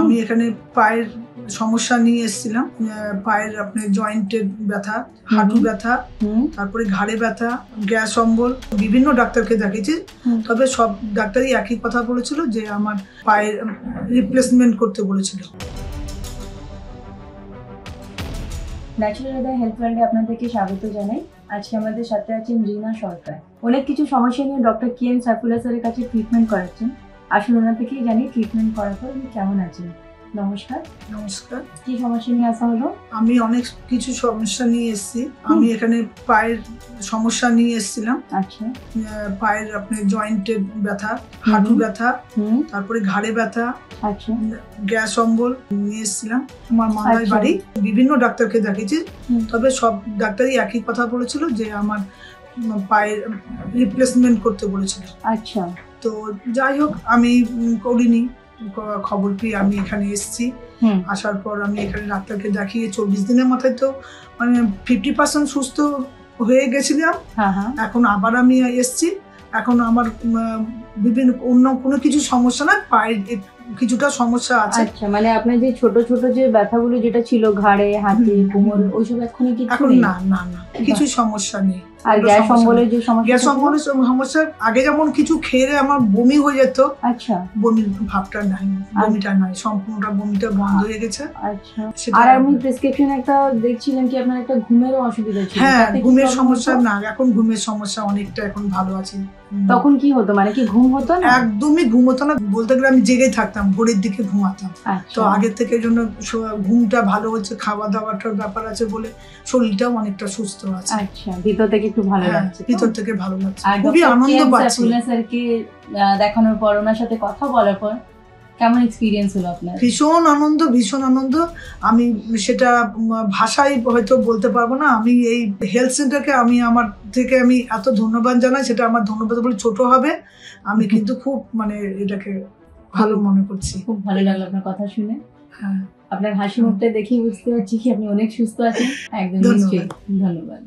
আমি এখানে পায়ের সমস্যা নিয়ে এসেছিলাম। পায়ের আপনার জয়েন্টের ব্যথা, হাঁটু ব্যথা, তারপরে ঘাড়ে ব্যথা, গ্যাস অম্বল, বিভিন্ন ডাক্তারকে দেখিয়েছি। তবে সব ডাক্তারই একই কথা বলেছিল যে আমার পায়ের রিপ্লেসমেন্ট করতে বলেছিল। ন্যাচারাল হৃদয় হেলথ ওয়ার্ল্ডে আপনাদেরকে স্বাগত জানাই। আজকে আমাদের সাথে আছেন রিনা সরকার। অনেক কিছু সমস্যা নিয়ে ডক্টর কিএন সাইফুল্লাহ স্যারের কাছে ট্রিটমেন্ট করাচ্ছেন। আসলে ওনার থেকেই জানি ট্রিটমেন্ট করার পর উনি কেমন আছেন। নমস্কার। নমস্কার। কি সমস্যা নিয়ে আসা হলো? আমি অনেক কিছু সমস্যা নিয়ে এসেছি। আমি এখানে পায়ের সমস্যা নিয়ে এসেছিলাম। আচ্ছা। পায়ের আপনার জয়েন্টের ব্যথা, হাঁটু ব্যথা, তারপরে ঘাড়ে ব্যথা, আচ্ছা, গ্যাস অম্বল নিয়ে এসেছিলাম। আমার মামার বাড়ি, বিভিন্ন ডাক্তারকে দেখিয়েছি। তবে সব ডাক্তারই একই কথা বলেছিল যে আমার পায়ের রিপ্লেসমেন্ট করতে বলেছিল। আচ্ছা। তো যাই হোক, আমি করিনি। খবর পেয়ে আমি এখানে এসেছি। আসার পর আমি এখানে ডাক্তারকে দেখিয়ে 24 দিনের মাথায় তো মানে 50% সুস্থ হয়ে গেছিলাম। এখন আবার আমি এসেছি। এখন আমার বিভিন্ন অন্য কোনো কিছু সমস্যা না, পায়ের কিছুটা সমস্যা আছে। আচ্ছা, মানে আপনার যে ছোট ছোট যে ব্যথাগুলো যেটা ছিল ঘাড়ে, হাতে, কোমর, ওইসব এখন এখন না না না কিছু সমস্যা নেই। আর গ্যাস অম্বলের যে সমস্যা, গ্যাস অম্বলের সমস্যা আগে যেমন কিছু খেয়ে আমার বমি হয়ে যেত। আচ্ছা। বমির ভাবটা নাই, বমিটা নাই, সম্পূর্ণটা বমিটা বন্ধ হয়ে গেছে। আচ্ছা। আর আমি প্রেসক্রিপশন একটা দেখছিলাম কি আপনার একটা ঘুমেরও অসুবিধা ছিল। হ্যাঁ, ঘুমের সমস্যা না, এখন ঘুমের সমস্যা অনেকটা এখন ভালো আছে। তখন কি হতো, মানে কি ঘুম হতো না? একদমই ঘুম হতো না, বলতে গেলে আমি জেগে থাকতাম, ভোরের দিকে ঘুমাতাম। তো আগের থেকে জন্য ঘুমটা ভালো হচ্ছে, খাওয়া দাওয়াটার ব্যাপার আছে বলে শরীরটাও অনেকটা সুস্থ আছে। আচ্ছা, ভিতর থেকে একটু ভালো লাগছে। ভিতর থেকে ভালো লাগছে, খুবই আনন্দ পাচ্ছি। স্যারকে দেখানোর পর, ওনার সাথে কথা বলার পর কেমন এক্সপিরিয়েন্স হলো আপনার? ভীষণ আনন্দ, ভীষণ আনন্দ। আমি সেটা ভাষায় হয়তো বলতে পারবো না। আমি এই হেলথ সেন্টারকে আমি এত ধন্যবাদ জানাই, সেটা আমার ধন্যবাদ বলে ছোট হবে। আমি কিন্তু খুব মানে এটাকে ভালো মনে করছি। খুব ভালো লাগলো আপনার কথা শুনে। হ্যাঁ, আপনার হাসি মুখটা দেখেই বুঝতে পারছি কি আপনি অনেক সুস্থ আছেন। একদম নিশ্চয়ই। ধন্যবাদ।